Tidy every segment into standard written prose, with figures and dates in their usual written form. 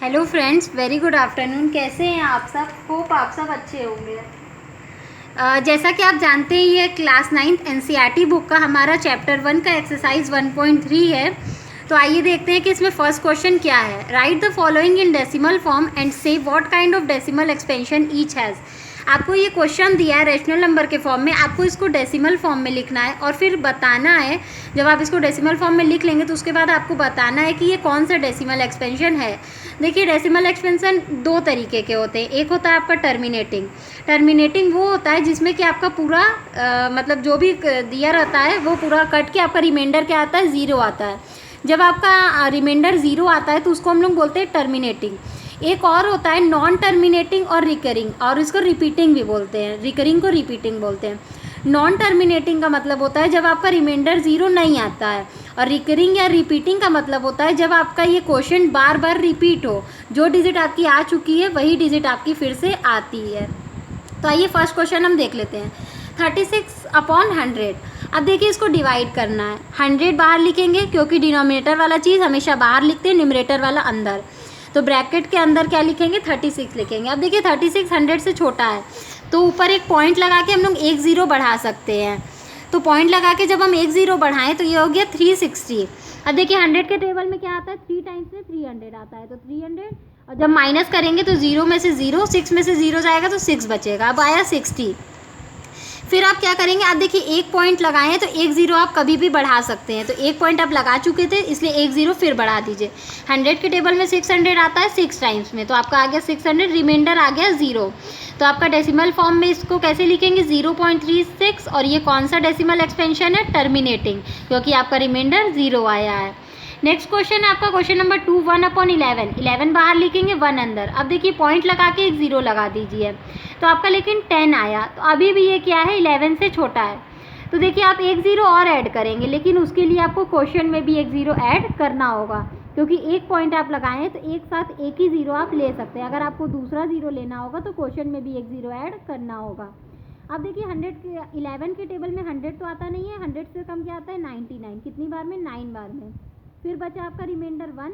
Hello friends, very good afternoon. कैसे हैं आप सब? होप आप सब अच्छे होंगे। जैसा कि आप जानते हैं, ये क्लास 9th एनसीईआरटी बुक का हमारा चैप्टर 1 का एक्सरसाइज 1.3 है। तो आइए देखते हैं कि इसमें फर्स्ट क्वेश्चन क्या है। Write the following in decimal form and say what kind of decimal expansion each has. आपको ये क्वेश्चन दिया है रेशनल नंबर के फॉर्म में, आपको इसको डेसिमल फॉर्म में लिखना है और फिर बताना है। जब आप इसको डेसिमल फॉर्म में लिख लेंगे तो उसके बाद आपको बताना है कि ये कौन सा डेसिमल एक्सपेंशन है। देखिए, डेसिमल एक्सपेंशन दो तरीके के होते हैं। एक होता है आपका टर्मिनेटिंग वो होता है जिसमें कि आपका पूरा मतलब जो भी दिया रहता है वो पूरा कट के आपका रिमाइंडर क्या आता है, ज़ीरो आता है। जब आपका रिमाइंडर ज़ीरो आता है तो उसको हम लोग बोलते हैं टर्मिनेटिंग। एक और होता है नॉन टर्मिनेटिंग और रिकरिंग, और इसको रिपीटिंग भी बोलते हैं। रिकरिंग को रिपीटिंग बोलते हैं। नॉन टर्मिनेटिंग का मतलब होता है जब आपका रिमाइंडर ज़ीरो नहीं आता है, और रिकरिंग या रिपीटिंग का मतलब होता है जब आपका ये क्वेश्चन बार बार रिपीट हो, जो डिजिट आपकी आ चुकी है वही डिजिट आपकी फिर से आती है। तो आइए फर्स्ट क्वेश्चन हम देख लेते हैं। 36/100। अब देखिए, इसको डिवाइड करना है। 100 बाहर लिखेंगे क्योंकि डिनोमिनेटर वाला चीज़ हमेशा बाहर लिखते हैं, न्यूमरेटर वाला अंदर। तो ब्रैकेट के अंदर क्या लिखेंगे, 36 लिखेंगे। अब देखिए 36 100 से छोटा है तो ऊपर एक पॉइंट लगा के हम लोग एक ज़ीरो बढ़ा सकते हैं। तो पॉइंट लगा के जब हम एक ज़ीरो बढ़ाएं तो ये हो गया 360। अब देखिए 100 के टेबल में क्या आता है, 3 टाइम्स में 300 आता है, तो 300। और जब माइनस करेंगे तो 0 में से 0, 6 में से 0 जाएगा तो 6 बचेगा। अब आया 60। फिर आप क्या करेंगे, आप देखिए एक पॉइंट लगाए हैं तो एक ज़ीरो आप कभी भी बढ़ा सकते हैं। तो एक पॉइंट आप लगा चुके थे इसलिए एक ज़ीरो फिर बढ़ा दीजिए। 100 के टेबल में 600 आता है 6 टाइम्स में, तो आपका आ गया 600, रिमाइंडर आ गया 0। तो आपका डेसिमल फॉर्म में इसको कैसे लिखेंगे, 0.36। और ये कौन सा डेसिमल एक्सपेंशन है, टर्मिनेटिंग, क्योंकि आपका रिमाइंडर 0 आया है। नेक्स्ट क्वेश्चन है आपका क्वेश्चन नंबर 2, 1/11। 11 बाहर लिखेंगे, 1 अंदर। अब देखिए पॉइंट लगा के एक ज़ीरो लगा दीजिए तो आपका लेकिन 10 आया। तो अभी भी ये क्या है, 11 से छोटा है। तो देखिए आप एक ज़ीरो और ऐड करेंगे, लेकिन उसके लिए आपको क्वेश्चन में भी एक ज़ीरो ऐड करना होगा, क्योंकि एक पॉइंट आप लगाए हैं तो एक साथ एक ही ज़ीरो आप ले सकते हैं। अगर आपको दूसरा ज़ीरो लेना होगा तो क्वेश्चन में भी एक ज़ीरो ऐड करना होगा। अब देखिए 11 के टेबल में 100 तो आता नहीं है, 100 से कम क्या आता है, 99। कितनी बार में, 9 बार में। फिर बचा आपका रिमाइंडर 1।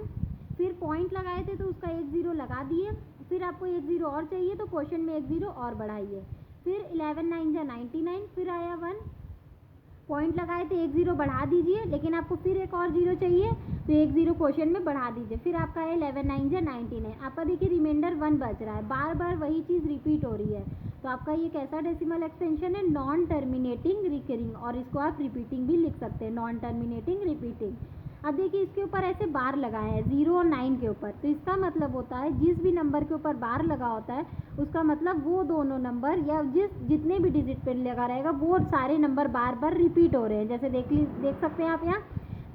फिर पॉइंट लगाए थे तो उसका एक ज़ीरो लगा दिए। फिर आपको एक ज़ीरो और चाहिए तो क्वेश्चन में एक ज़ीरो और बढ़ाइए। फिर 11 9 जा 99, फिर आया 1। पॉइंट लगाए थे एक ज़ीरो बढ़ा दीजिए, लेकिन आपको फिर एक और ज़ीरो चाहिए तो एक ज़ीरो क्वेश्चन में बढ़ा दीजिए। फिर आपका है 11 9 जा 99। आपका देखिए रिमाइंडर 1 बच रहा है, बार बार वही चीज़ रिपीट हो रही है। तो आपका ये कैसा डेसिमल एक्सटेंशन है, नॉन टर्मिनेटिंग रिकरिंग, और इसको आप रिपीटिंग भी लिख सकते हैं, नॉन टर्मिनेटिंग रिपीटिंग। अब देखिए इसके ऊपर ऐसे बार लगाए हैं 0 और 9 के ऊपर, तो इसका मतलब होता है जिस भी नंबर के ऊपर बार लगा होता है उसका मतलब वो दोनों नंबर या जितने भी डिजिट पे लगा रहेगा वो सारे नंबर बार बार रिपीट हो रहे हैं। जैसे देख सकते हैं आप यहाँ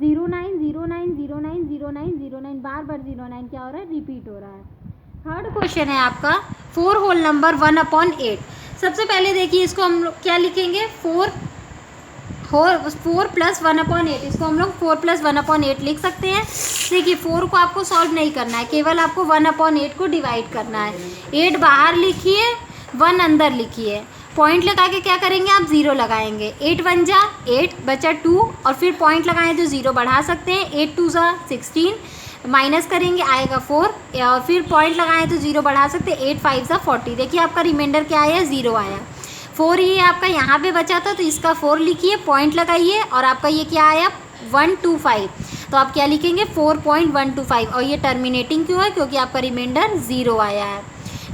09 09 09 09 09, बार बार 09 क्या हो रहा है, रिपीट हो रहा है। थर्ड क्वेश्चन है आपका 4 होल नंबर 1/8। सबसे पहले देखिए इसको हम लोग क्या लिखेंगे, 4 + 1/8। इसको हम लोग 4 + 1/8 लिख सकते हैं। देखिए 4 को आपको सॉल्व नहीं करना है, केवल आपको 1/8 को डिवाइड करना है। 8 बाहर लिखिए, 1 अंदर लिखिए। पॉइंट लगा के क्या करेंगे, आप 0 लगाएंगे। 8 1 जा 8, बचा 2, और फिर पॉइंट लगाएं तो 0 बढ़ा सकते हैं। 8 2 जा 16, माइनस करेंगे आएगा 4, और फिर पॉइंट लगाएं तो 0 बढ़ा सकते हैं। 8 5 जा 40। देखिए आपका रिमाइंडर क्या आया, 0 आया। 4 ये आपका यहाँ पे बचा था तो इसका 4 लिखिए, पॉइंट लगाइए, और आपका ये क्या आया 125। तो आप क्या लिखेंगे, 4.125। और ये टर्मिनेटिंग क्यों है, क्योंकि आपका रिमाइंडर 0 आया है।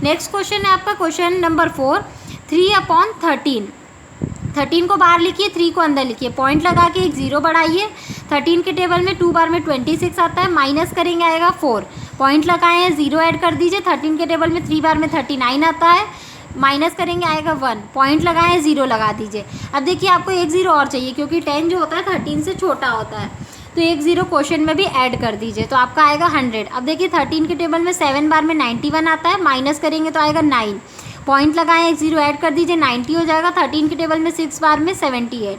नेक्स्ट क्वेश्चन है आपका क्वेश्चन नंबर 4, 3/13। 13 को बाहर लिखिए, 3 को अंदर लिखिए। पॉइंट लगा के एक 0 बढ़ाइए। 13 के टेबल में 2 बार में 26 आता है, माइनस करेंगे आएगा 4। पॉइंट लगाए हैं, 0 ऐड कर दीजिए। 13 के टेबल में 3 बार में 39 आता है, माइनस करेंगे आएगा 1। पॉइंट लगाए 0 लगा दीजिए। अब देखिए आपको एक 0 और चाहिए, क्योंकि 10 जो होता है 13 से छोटा होता है, तो एक 0 क्वेश्चन में भी ऐड कर दीजिए, तो आपका आएगा 100। अब देखिए 13 के टेबल में 7 बार में 91 आता है, माइनस करेंगे तो आएगा 9। पॉइंट लगाएं, एक 0 ऐड कर दीजिए, 90 हो जाएगा। 13 के टेबल में 6 बार में 78,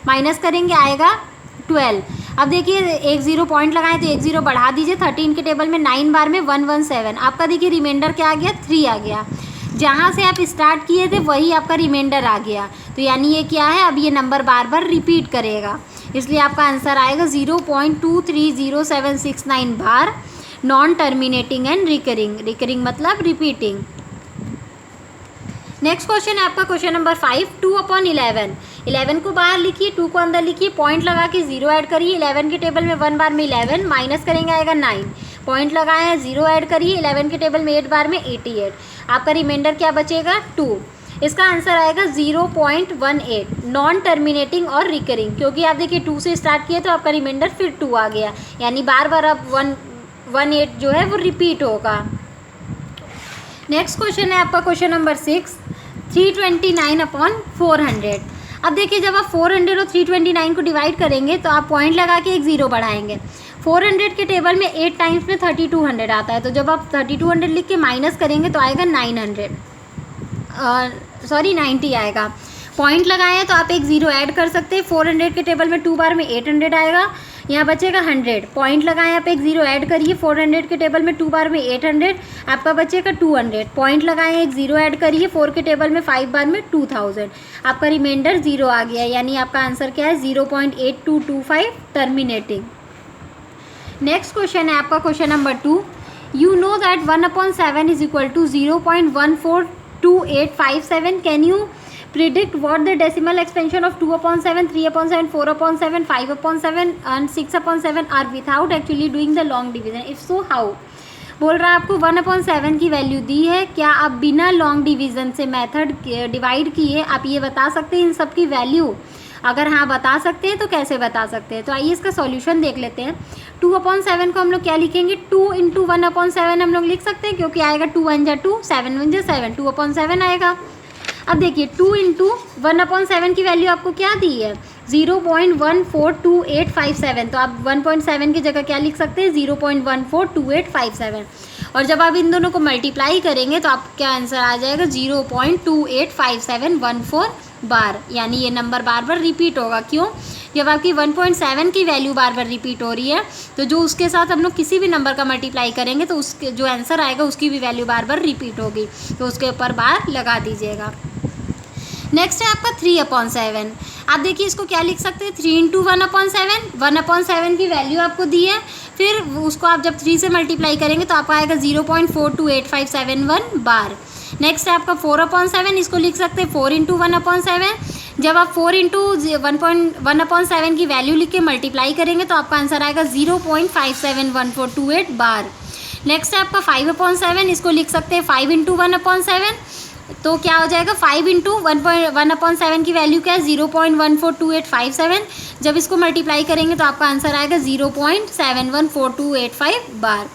माइनस करेंगे आएगा 12। अब देखिए एक 0 पॉइंट लगाएं तो एक 0 बढ़ा दीजिए। 13 के टेबल में 9 बार में 117। आपका देखिए रिमाइंडर क्या आ गया, 3 आ गया। जहाँ से आप स्टार्ट किए थे वही आपका रिमाइंडर आ गया, तो यानी ये क्या है, अब ये नंबर बार बार रिपीट करेगा, इसलिए आपका आंसर आएगा 0.230769 bar. Non terminating and recurring, recurring मतलब रिपीटिंग। नेक्स्ट क्वेश्चन है आपका क्वेश्चन नंबर 5, 2/11। 11 को बाहर लिखिए, 2 को अंदर लिखिए, पॉइंट लगा के 0 ऐड करिए। 11 के टेबल में 1 बार में 11 माइनस करेंगे आएगा 9, पॉइंट लगाया है 0 ऐड करिए। 11 के टेबल में 8 बार में 88, आपका रिमाइंडर क्या बचेगा 2। इसका आंसर आएगा 0.18, नॉन टर्मिनेटिंग और रिकरिंग, क्योंकि आप देखिए 2 से स्टार्ट किए तो आपका रिमाइंडर फिर 2 आ गया, यानी बार बार अब 118 जो है वो रिपीट होगा। नेक्स्ट क्वेश्चन है आपका क्वेश्चन नंबर 6, 329/400। अब देखिए जब आप 400 और 329 को डिवाइड करेंगे तो आप पॉइंट लगा के एक 0 बढ़ाएंगे। 400 के टेबल में 8 टाइम्स में 3200 आता है, तो जब आप 3200 लिख के माइनस करेंगे तो आएगा 90 आएगा। पॉइंट लगाए तो आप एक 0 ऐड कर सकते हैं। 400 के टेबल में 2 बार में 800 आएगा, यहाँ बचेगा 100। पॉइंट लगाए आप एक 0 ऐड करिए। 400 के टेबल में 2 बार में 800, आपका बचेगा 200। पॉइंट लगाए एक 0 ऐड करिए। 4 के टेबल में 5 बार में 2000, आपका रिमाइंडर 0 आ गया, यानी आपका आंसर क्या है 0.8225 टर्मिनेटिंग। नेक्स्ट क्वेश्चन है आपका question number 2, you know that 1/7 is equal to 0.142857। Can you predict what the decimal expansion of 2/7, 3/7, 4/7, 5/7 and 6/7 are without actually doing the long division? If so, how? बोल रहा है आपको 1/7 की value दी है, क्या आप बिना लॉन्ग डिवीज़न से मेथड डिवाइड किए आप ये बता सकते हैं इन सब की वैल्यू? अगर हाँ बता सकते हैं तो कैसे बता सकते हैं? तो आइए इसका सॉल्यूशन देख लेते हैं। 2/7 को हम लोग क्या लिखेंगे, 2 × 1/7 हम लोग लिख सकते हैं, क्योंकि आएगा 2 1 जा 2, 7 1 जा 7, 2/7 आएगा। अब देखिए 2 × 1/7 की वैल्यू आपको क्या दी है 0.142857, तो आप 1.7 की जगह क्या लिख सकते हैं 0.142857, और जब आप इन दोनों को मल्टीप्लाई करेंगे तो आपका आंसर आ जाएगा 0.285714 बार, यानी ये नंबर बार बार रिपीट होगा। क्यों? जब आपकी 1.7 की वैल्यू बार बार रिपीट हो रही है तो जो उसके साथ हम लोग किसी भी नंबर का मल्टीप्लाई करेंगे तो उसके जो आंसर आएगा उसकी भी वैल्यू बार बार रिपीट होगी, तो उसके ऊपर बार लगा दीजिएगा। नेक्स्ट है आपका 3/7। आप देखिए इसको क्या लिख सकते हैं 3 × 1/7, 1/7 की वैल्यू आपको दी है, फिर उसको आप जब 3 से मल्टीप्लाई करेंगे तो आपका आएगा 0.428571 बार। नेक्स्ट है आपका 4/7, इसको लिख सकते हैं 4 × 1/7। जब आप 4 × 1/7 की वैल्यू लिख के मल्टीप्लाई करेंगे तो आपका आंसर आएगा 0.571428 बार। नेक्स्ट है आपका 5/7, इसको लिख सकते हैं 5 × 1/7, तो क्या हो जाएगा 5 × 1/7 की वैल्यू क्या है 0.142857, जब इसको मल्टीप्लाई करेंगे तो आपका आंसर आएगा 0.714285 बार।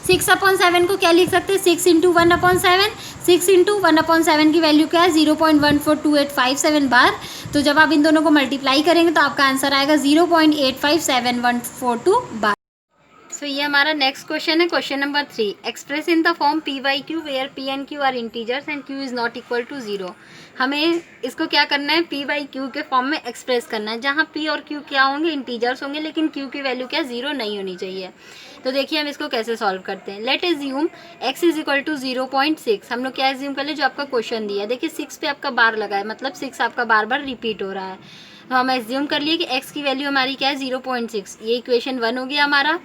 6/7 को क्या लिख सकते हैं 6 × 1/7, 6 × 1/7 की वैल्यू क्या है 0.142857 बार, तो जब आप इन दोनों को मल्टीप्लाई करेंगे तो आपका आंसर आएगा 0.857142 बार। सो ये हमारा नेक्स्ट क्वेश्चन है question number 3, express in the form p/q where p and q are integers and q is not equal to 0। हमें इसको क्या करना है p/q के फॉर्म में एक्सप्रेस करना है, जहाँ p और q क्या होंगे इंटीजर्स होंगे, लेकिन q की वैल्यू क्या 0 नहीं होनी चाहिए। तो देखिए हम इसको कैसे सॉल्व करते हैं। Let assume x is equal to 0.6। हम लोग क्या एज्यूम कर ले जो आपका क्वेश्चन दिया है, देखिए 6 पे आपका बार लगा है, मतलब 6 आपका बार बार रिपीट हो रहा है, तो हम एज्यूम कर लिए कि x की वैल्यू हमारी क्या है 0.6। ये इक्वेशन 1 हो गया हमारा।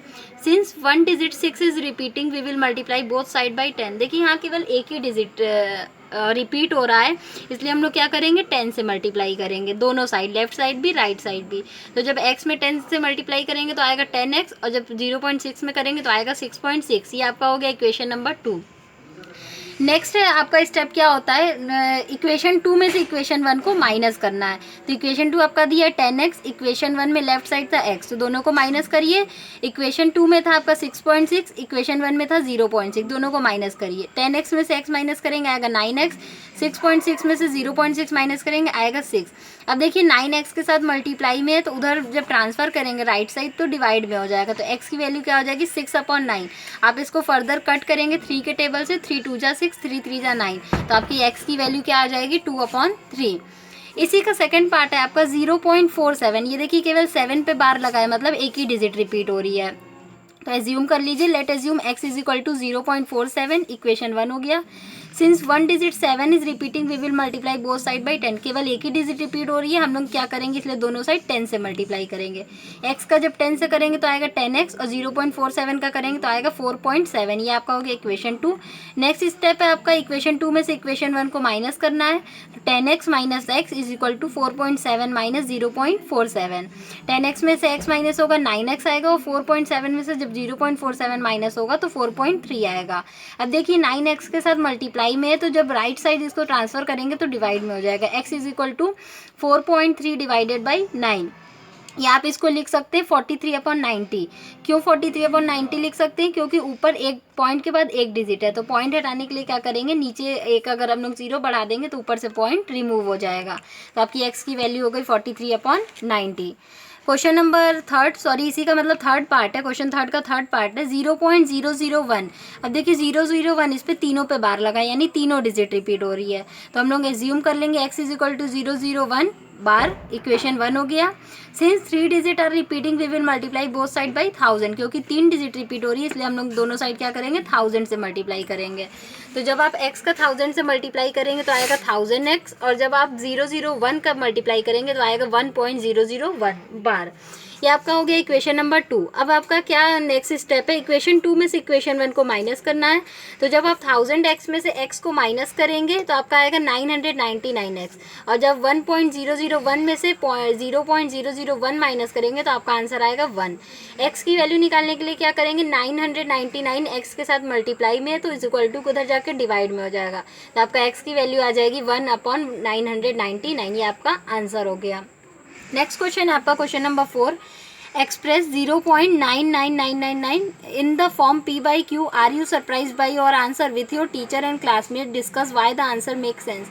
Since 1 digit 6 is repeating we will multiply both side by 10। देखिए यहाँ केवल एक ही डिजिट रिपीट हो रहा है, इसलिए हम लोग क्या करेंगे 10 से मल्टीप्लाई करेंगे दोनों साइड, लेफ्ट साइड भी राइट साइड भी। तो जब x में 10 से मल्टीप्लाई करेंगे तो आएगा 10x, और जब 0.6 में करेंगे तो आएगा 6.6। ये आपका हो गया इक्वेशन नंबर 2। नेक्स्ट है आपका स्टेप क्या होता है, इक्वेशन 2 में से इक्वेशन 1 को माइनस करना है। तो इक्वेशन 2 आपका दिया है 10x, इक्वेशन 1 में लेफ्ट साइड था x, तो दोनों को माइनस करिए। इक्वेशन 2 में था आपका 6.6, इक्वेशन 1 में था 0.6, दोनों को माइनस करिए। 10x में से x माइनस करेंगे आएगा 9x, 6.6 में से 0.6 माइनस करेंगे आएगा 6। अब देखिए 9x के साथ मल्टीप्लाई में है तो उधर जब ट्रांसफर करेंगे राइट साइड तो डिवाइड में हो जाएगा, तो x की वैल्यू क्या हो जाएगी 6/9। आप इसको फर्दर कट करेंगे 3 के टेबल से, 3 2 जा 6, 3 3 जा 9, तो आपकी x की वैल्यू क्या आ जाएगी 2/3। इसी का सेकंड पार्ट है आपका 0.47। ये देखिए केवल 7 पे बार लगा है, मतलब एक ही डिजिट रिपीट हो रही है, तो एज्यूम कर लीजिए। Let assume x is equal to 0.47, equation 1 हो गया। Since 1 digit 7 is repeating we will multiply both side by 10। केवल एक ही डिजिट रिपीट हो रही है, हम लोग क्या करेंगे, इसलिए दोनों साइड 10 से मल्टीप्लाई करेंगे। x का जब 10 से करेंगे तो आएगा 10x और 0.47 का करेंगे तो आएगा 4.7। ये आपका हो गया इक्वेशन 2। नेक्स्ट स्टेप है आपका इक्वेशन 2 में से इक्वेशन 1 को माइनस करना है। तो 10x minus x is equal to 4.7 minus 0.47। 10x में से x माइनस होगा 9x आएगा और 4.7 में से जब 0.47 माइनस होगा तो 4.3 आएगा। अब देखिए 9x के साथ मल्टीप्लाई में है, तो जब राइट साइड इसको ट्रांसफर करेंगे तो डिवाइड में हो जाएगा। x is equal to 4.3 divided by 9। या आप इसको लिख सकते हैं 43/90। क्यों 43/90 लिख सकते हैं, क्योंकि ऊपर एक पॉइंट के बाद एक डिजिट है, तो पॉइंट हटाने के लिए क्या करेंगे, नीचे एक अगर हम लोग 0 बढ़ा देंगे तो ऊपर से पॉइंट रिमूव हो जाएगा। तो आपकी x की वैल्यू हो गई 43/90। क्वेश्चन नंबर थर्ड, सॉरी इसी का मतलब थर्ड पार्ट है, क्वेश्चन थर्ड का थर्ड पार्ट है 0.001। अब देखिए 001 इस पे तीनों पे बार लगा, यानी तीनों डिजिट रिपीट हो रही है। तो हम लोग एज्यूम कर लेंगे x is equal to 001 bar, equation 1 हो गया। सिंस 3 digit are repeating we will multiply both side by 1000। क्योंकि 3 डिजिट रिपीट हो रही है इसलिए हम लोग दोनों साइड क्या करेंगे, 1000 से मल्टीप्लाई करेंगे। तो जब आप x का 1000 से मल्टीप्लाई करेंगे तो आएगा 1000x, और जब आप 001 का मल्टीप्लाई करेंगे तो आएगा 1.001 बार। ये आपका हो गया इक्वेशन नंबर 2। अब आपका क्या नेक्स्ट स्टेप है, इक्वेशन 2 में से इक्वेशन 1 को माइनस करना है। तो जब आप 1000x में से x को माइनस करेंगे तो आपका आएगा 999x, और जब 1.001 में से 0.001 माइनस करेंगे तो आपका आंसर आएगा 1। x की वैल्यू निकालने के लिए क्या करेंगे, 999 x के साथ मल्टीप्लाई में है तो इज इक्वल टू उधर जाकर डिवाइड में हो जाएगा। तो आपका x की वैल्यू आ जाएगी 1/999। ये आपका आंसर हो गया। नेक्स्ट क्वेश्चन है आपका question number 4। Express 0.99999 in the form p by q। Are you surprise by your answer with your teacher and classmate, discuss why the answer make sense.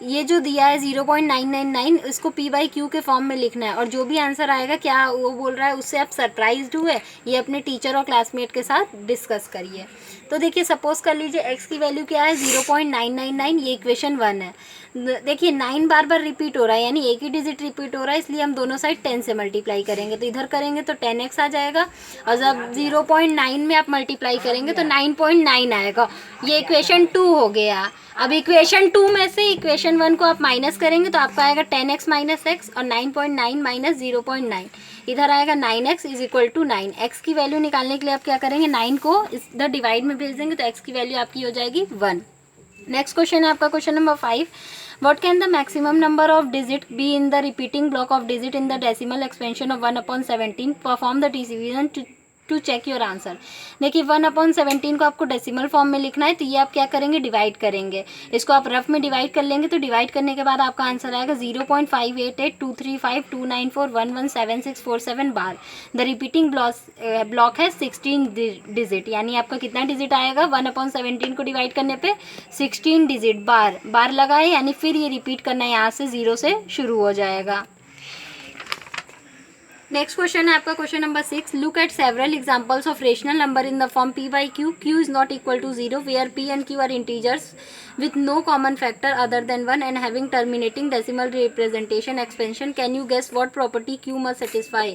ये जो दिया है 0.999 इसको p by q के form में लिखना है, और जो भी आंसर आएगा क्या वो बोल रहा है उससे आप सरप्राइज्ड हुए, ये अपने टीचर और क्लासमेट के साथ डिस्कस करिए। तो देखिए सपोज कर लीजिए x की वैल्यू क्या है 0.999, ये इक्वेशन 1 है। देखिए 9 बार बार रिपीट हो रहा है, यानी एक ही डिजिट रिपीट हो रहा है, इसलिए हम दोनों साइड 10 से मल्टीप्लाई करेंगे। तो इधर करेंगे तो 10x आ जाएगा, और जब 0.9 में आप मल्टीप्लाई करेंगे तो 9.9 आएगा। ये इक्वेशन 2 हो गया। अब इक्वेशन 2 में से इक्वेशन 1 को आप माइनस करेंगे तो आपका आएगा 10x माइनस एक्स और 9.9 माइनस 0.9, इधर आएगा 9x is equal to 9। x की वैल्यू निकालने के लिए आप क्या करेंगे, 9 को इधर डिवाइड में भेज देंगे तो x की वैल्यू आपकी हो जाएगी 1। नेक्स्ट क्वेश्चन है आपका question number 5। What can the maximum number of digit be in the repeating block of digit in the decimal expansion of 1/17? Perform the division to check your answer. देखिए 1/17 को आपको decimal form में लिखना है, तो ये आप क्या करेंगे, डिवाइड करेंगे। इसको आप रफ में डिवाइड कर लेंगे तो डिवाइड करने के बाद आपका आंसर आएगा 0.58823529411767 बार। द रिपीटिंग ब्लॉक है 16 डिजिट, यानी आपका कितना डिजिट आएगा 1/17 को डिवाइड करने पे 16 डिजिट। बार लगाए, यानी फिर ये रिपीट करना है, यहाँ से 0 से शुरू हो जाएगा। नेक्स्ट क्वेश्चन है आपका question number 6। Look at several examples of rational number in the form p by q। q is not equal to 0 where p and q are integers with no common factor other than 1 and having terminating decimal representation expansion। Can you guess what property q must satisfy?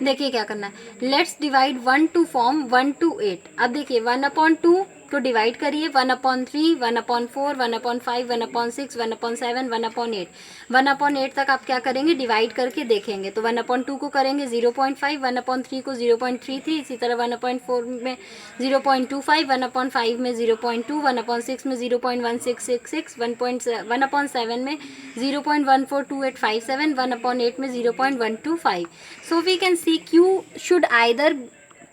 देखिए क्या करना है, let's divide 1 to form 1 to 8। अब देखिए 1/2 को divide करिए 1/3, 1/4, 1/5, 1/6, 1/7, 1/8। 1/8 तक आप क्या करेंगे, डिवाइड करके देखेंगे। तो 1/2 को करेंगे 0.5, 1/3 को 0.33, इसी तरह 1/4 में 0.25, 1/5 में 0.2, 1/6 में 0.1666, 1/7 में 0.142857, 1/8 में 0.125। So we can see Q should either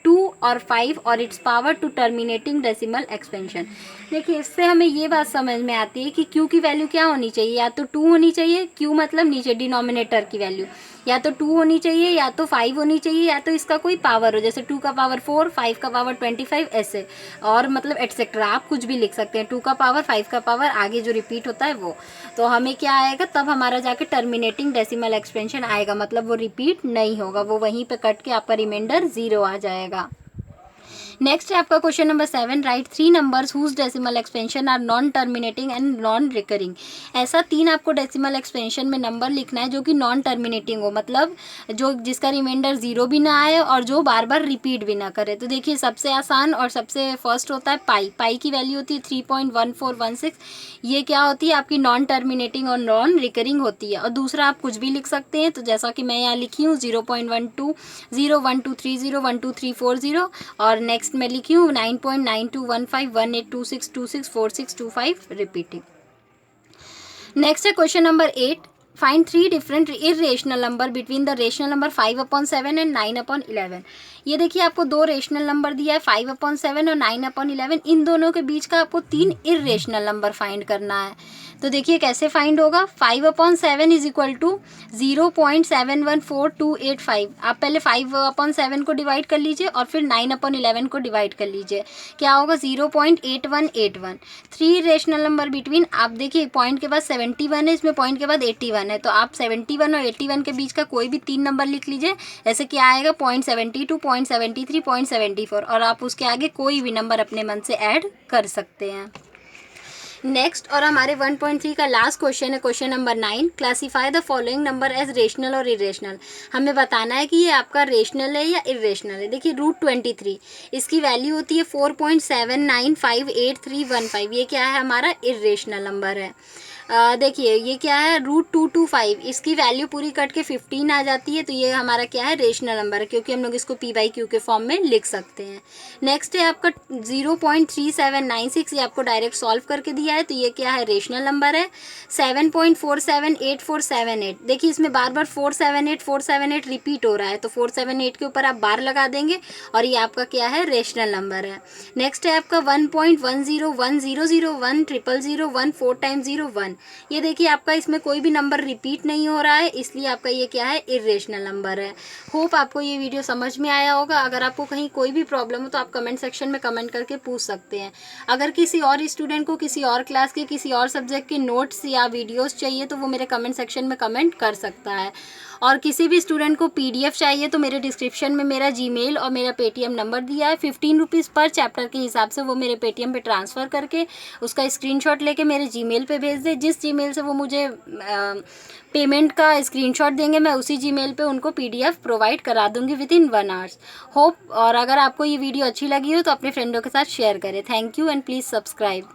2 और 5 और its power to terminating decimal expansion. देखिए इससे हमें ये बात समझ में आती है कि Q की वैल्यू क्या होनी चाहिए, या तो 2 होनी चाहिए, Q मतलब नीचे डिनोमिनेटर की वैल्यू, या तो 2 होनी चाहिए, या तो 5 होनी चाहिए, या तो इसका कोई पावर हो, जैसे 2 का पावर 4, 5 का पावर 25, ऐसे, और मतलब एटसेट्रा आप कुछ भी लिख सकते हैं। 2 का पावर, 5 का पावर, आगे जो रिपीट होता है वो। तो हमें क्या आएगा, तब हमारा जाके टर्मिनेटिंग डेसिमल एक्सपेंशन आएगा, मतलब वो रिपीट नहीं होगा, वो वहीं पे कट के आपका रिमाइंडर 0 आ जाएगा। नेक्स्ट है आपका question number 7, write 3 numbers whose decimal expansion are non terminating and non recurring. ऐसा 3 आपको डेसिमल एक्सपेंशन में नंबर लिखना है जो कि नॉन टर्मिनेटिंग हो, मतलब जो जिसका रिमाइंडर 0 भी ना आए और जो बार बार रिपीट भी ना करे। तो देखिए सबसे आसान और सबसे फर्स्ट होता है पाई। पाई की वैल्यू होती है 3.1416। ये क्या होती है आपकी नॉन टर्मिनेटिंग और नॉन रिकरिंग होती है। और दूसरा आप कुछ भी लिख सकते हैं, तो जैसा कि मैं यहाँ लिखी हूँ 0.12 01230 12340 और नेक्स्ट मैं लिखी हूँ 9.92151826264645 रिपीटिंग। नेक्स्ट है question number 8, find 3 different irrational number between the rational number 5/7 and 9/11। ये देखिए आपको 2 रेशनल नंबर दिया है 5/7 और 9/11। इन दोनों के बीच का आपको 3 इरेशनल नंबर फाइंड करना है। तो देखिए कैसे फाइंड होगा। 5/7 इज इक्वल टू 0.714285। आप पहले 5/7 को डिवाइड कर लीजिए और फिर 9/11 को डिवाइड कर लीजिए, क्या होगा 0.8181। 3 रेशनल नंबर बिटवीन, आप देखिए पॉइंट के बाद 71 है, इसमें पॉइंट के बाद 81 है, तो आप 71 और 81 के बीच का कोई भी 3 नंबर लिख लीजिए। ऐसे क्या आएगा 0.72 0.73 0.74 और आप उसके आगे कोई भी नंबर अपने मन से ऐड कर सकते हैं। नेक्स्ट और हमारे 1.3 का लास्ट क्वेश्चन है question number 9, classify the following number as rational और इरेशनल। हमें बताना है कि ये आपका रेशनल है या इरेशनल है। देखिए √23 इसकी वैल्यू होती है 4.79581315। ये क्या है हमारा इरेशनल नंबर है। देखिए ये क्या है √225 इसकी वैल्यू पूरी कट के 15 आ जाती है, तो ये हमारा क्या है रेशनल नंबर है, क्योंकि हम लोग इसको p/q के फॉर्म में लिख सकते हैं। नेक्स्ट है आपका 0.3796, ये आपको डायरेक्ट सॉल्व करके दिया है, तो ये क्या है रेशनल नंबर है। 7.478478, देखिए इसमें बार बार 478 रिपीट हो रहा है, तो 478 के ऊपर आप बार लगा देंगे और ये आपका क्या है रेशनल नंबर है। नेक्स्ट है आपका 1.1010010001 4 टाइम्स 01। ये देखिए आपका इसमें कोई भी नंबर रिपीट नहीं हो रहा है, इसलिए आपका ये क्या है इरेशनल नंबर है। होप आपको ये वीडियो समझ में आया होगा। अगर आपको कहीं कोई भी प्रॉब्लम हो तो आप कमेंट सेक्शन में कमेंट करके पूछ सकते हैं। अगर किसी और स्टूडेंट को किसी और क्लास के किसी और सब्जेक्ट के नोट्स या वीडियोस चाहिए तो वो मेरे कमेंट सेक्शन में कमेंट कर सकता है। और किसी भी स्टूडेंट को PDF चाहिए तो मेरे डिस्क्रिप्शन में मेरा जीमेल और मेरा पेटीएम नंबर दिया है। 15 रुपीज़ पर चैप्टर के हिसाब से वो मेरे पेटीएम पे ट्रांसफ़र करके उसका स्क्रीनशॉट लेके मेरे जीमेल पे भेज दे। जिस जीमेल से वो मुझे पेमेंट का स्क्रीनशॉट देंगे मैं उसी जीमेल पे उनको PDF प्रोवाइड करा दूंगी विदिन 1 आवर्स। होप और अगर आपको ये वीडियो अच्छी लगी हो तो अपने फ्रेंडों के साथ शेयर करें। Thank you and please subscribe.